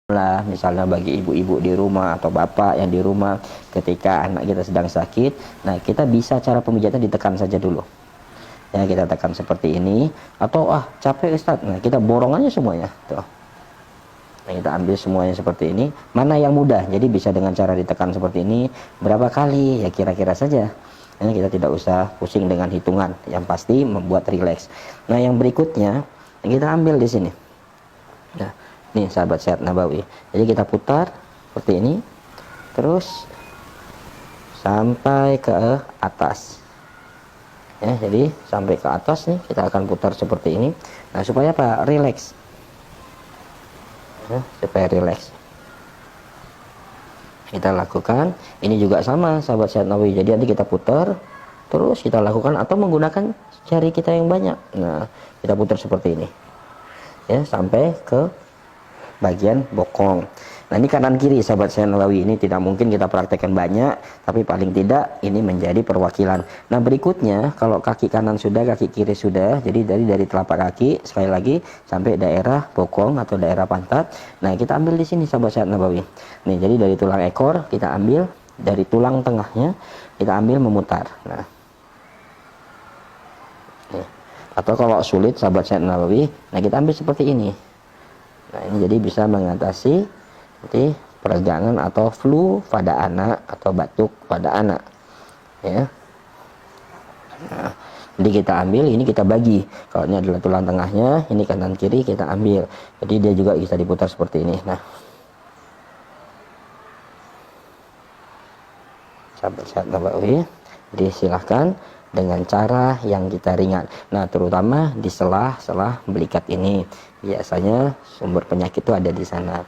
lah, misalnya bagi ibu-ibu di rumah atau bapak yang di rumah ketika anak kita sedang sakit. Nah, kita bisa cara pemijatan ditekan saja dulu. Ya, kita tekan seperti ini. Atau capek Ustaz. Nah, kita borong aja semuanya. Tuh. Nah, kita ambil semuanya seperti ini. Mana yang mudah? Jadi bisa dengan cara ditekan seperti ini. Berapa kali? Ya kira-kira saja. Ini kita tidak usah pusing dengan hitungan. Yang pasti membuat rileks. Nah, yang berikutnya kita ambil di sini. Nah, nih sahabat sehat Nabawi. Jadi kita putar seperti ini, terus sampai ke atas. Ya, jadi sampai ke atas nih kita akan putar seperti ini. Nah, supaya apa? Rileks. Ya, supaya rileks. Kita lakukan. Ini juga sama sahabat sehat Nabawi. Jadi nanti kita putar, terus kita lakukan atau menggunakan jari kita yang banyak. Nah, kita putar seperti ini. Ya, sampai ke bagian bokong. Nah, ini kanan kiri sahabat saya Nabawi, ini tidak mungkin kita praktekkan banyak, tapi paling tidak ini menjadi perwakilan. Nah, berikutnya kalau kaki kanan sudah, kaki kiri sudah, jadi dari telapak kaki sekali lagi sampai daerah bokong atau daerah pantat. Nah, kita ambil di sini sahabat saya Nabawi. Nih, jadi dari tulang ekor kita ambil, dari tulang tengahnya kita ambil memutar. Nah, nih. Atau kalau sulit sahabat saya Nabawi, nah kita ambil seperti ini. Nah, ini jadi bisa mengatasi seperti peregangan atau flu pada anak atau batuk pada anak. Ya. Nah, jadi kita ambil, ini kita bagi. Kalau ini adalah tulang tengahnya, ini kanan kiri kita ambil. Jadi dia juga bisa diputar seperti ini. Nah, sahabat Nabawi, jadi silahkan dengan cara yang kita ringan. Nah, terutama di selah-selah belikat ini biasanya sumber penyakit itu ada di sana.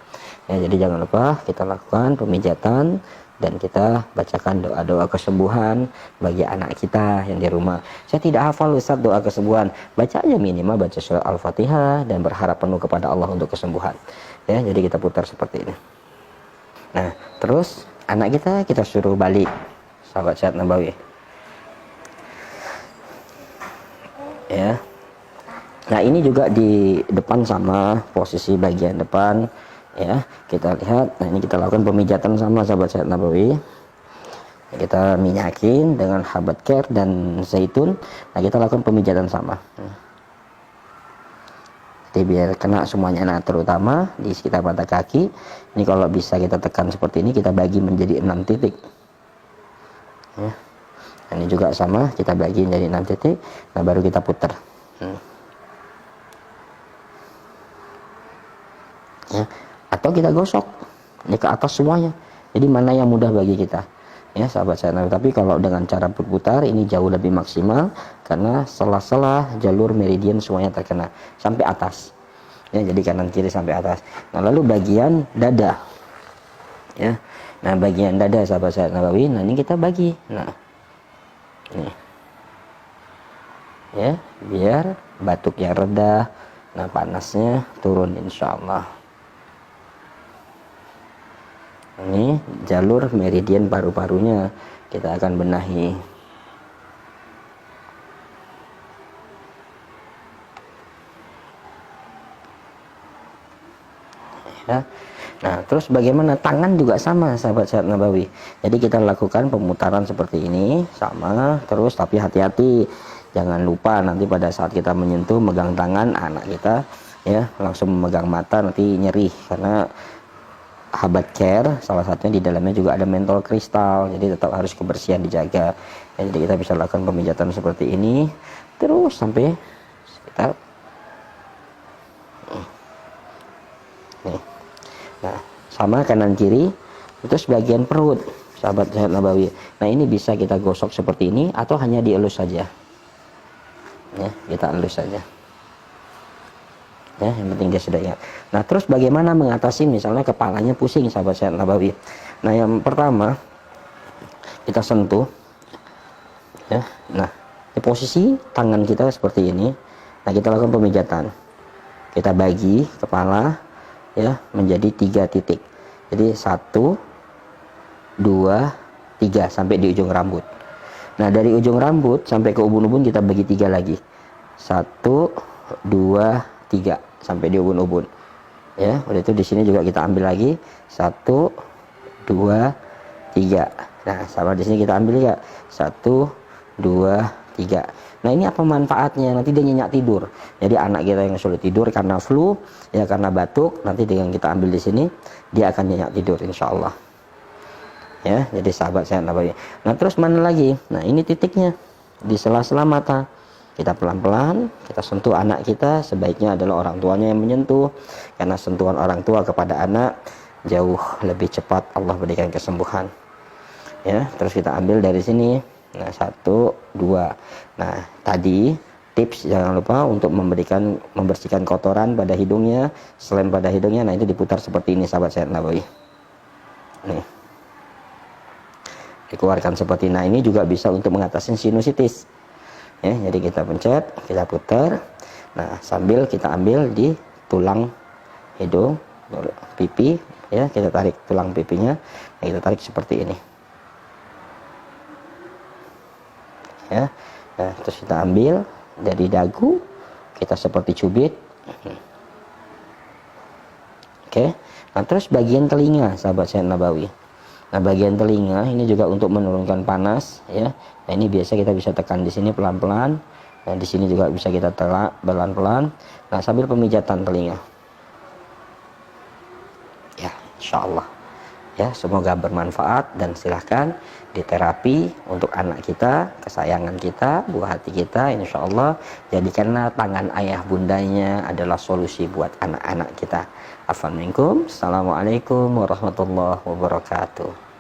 Ya, jadi jangan lupa kita lakukan pemijatan dan kita bacakan doa-doa kesembuhan bagi anak kita yang di rumah. Saya tidak hafal Ustaz doa kesembuhan. Baca aja minimal baca surat Al-Fatihah dan berharap penuh kepada Allah untuk kesembuhan. Ya, jadi kita putar seperti ini. Nah, terus anak kita suruh balik. Sahabat sehat Nabawi. Ya. Nah, ini juga di depan sama, posisi bagian depan ya. Kita lihat. Nah, ini kita lakukan pemijatan sama sahabat sehat Nabawi. Kita minyakin dengan habat care dan zaitun. Nah, kita lakukan pemijatan sama. Jadi biar kena semuanya. Nah, terutama di sekitar mata kaki. Ini kalau bisa kita tekan seperti ini, kita bagi menjadi 6 titik. Ya. Nah, ini juga sama, kita bagi menjadi 6 titik. Nah, baru kita putar. Ya. Atau kita gosok ini ke atas semuanya. Jadi mana yang mudah bagi kita. Ya, sahabat saya. Tapi kalau dengan cara berputar ini jauh lebih maksimal karena sela-sela jalur meridian semuanya terkena sampai atas. Ya, jadi kanan kiri sampai atas. Nah, lalu bagian dada. Ya. Nah, bagian dada sahabat saya Nabawi, nah ini kita bagi. Nah, ini. Ya, biar batuknya reda, nah panasnya turun insyaallah. Ini jalur meridian paru-parunya kita akan benahi. Ya. Nah, terus bagaimana tangan juga sama sahabat sehat Nabawi. Jadi kita lakukan pemutaran seperti ini sama, terus tapi hati-hati. Jangan lupa nanti pada saat kita menyentuh megang tangan anak kita ya, langsung memegang mata nanti nyeri karena habat care salah satunya di dalamnya juga ada mentol kristal. Jadi tetap harus kebersihan dijaga. Ya, jadi kita bisa lakukan pemijatan seperti ini terus sampai sekitar nih. Nah, sama kanan kiri. Terus bagian perut sahabat sehat Nabawi. Nah, ini bisa kita gosok seperti ini atau hanya dielus saja. Ya, kita elus saja. Ya, yang penting dia sudah ingat. Nah, terus bagaimana mengatasi misalnya kepalanya pusing sahabat sehat Nabawi. Nah, yang pertama kita sentuh. Ya. Nah, di posisi tangan kita seperti ini. Nah, kita lakukan pemijatan. Kita bagi kepala ya menjadi 3 titik. Jadi 1 2 3 sampai di ujung rambut. Nah, dari ujung rambut sampai ke ubun-ubun kita bagi 3 lagi. 1 2 3 sampai di ubun-ubun. Ya, udah itu di sini juga kita ambil lagi 1 2 3. Nah, sama di sini kita ambil ya 1 2 3. Nah, ini apa manfaatnya? Nanti dia nyenyak tidur. Jadi anak kita yang sulit tidur karena flu, ya karena batuk, nanti dengan kita ambil di sini dia akan nyenyak tidur insya Allah. Ya, jadi sahabat sehat nabawiyah. Nah, terus mana lagi? Nah, ini titiknya di sela-sela mata. Kita pelan-pelan kita sentuh anak kita, sebaiknya adalah orang tuanya yang menyentuh, karena sentuhan orang tua kepada anak jauh lebih cepat Allah berikan kesembuhan. Ya, terus kita ambil dari sini. Nah, 1 2. Nah, tadi tips jangan lupa untuk membersihkan kotoran pada hidungnya, selain pada hidungnya. Nah, itu diputar seperti ini sahabat sehat nabawi. Nih, dikeluarkan seperti ini. Nah, ini juga bisa untuk mengatasi sinusitis. Ya, jadi kita pencet, kita putar. Nah, sambil kita ambil di tulang hidung, pipi, ya, kita tarik tulang pipinya. Nah, kita tarik seperti ini. Ya. Nah, terus kita ambil dari dagu, kita seperti cubit. Oke. Nah, terus bagian telinga, sahabat sehat nabawi. Nah, bagian telinga ini juga untuk menurunkan panas, ya. Nah, ini biasa kita bisa tekan di sini pelan-pelan. Nah, di sini juga bisa kita telak pelan-pelan. Nah, sambil pemijatan telinga. Ya, insya Allah. Ya, semoga bermanfaat dan silahkan diterapi untuk anak kita, kesayangan kita, buah hati kita. Insya Allah jadikanlah tangan ayah bundanya adalah solusi buat anak-anak kita. Assalamualaikum warahmatullahi wabarakatuh.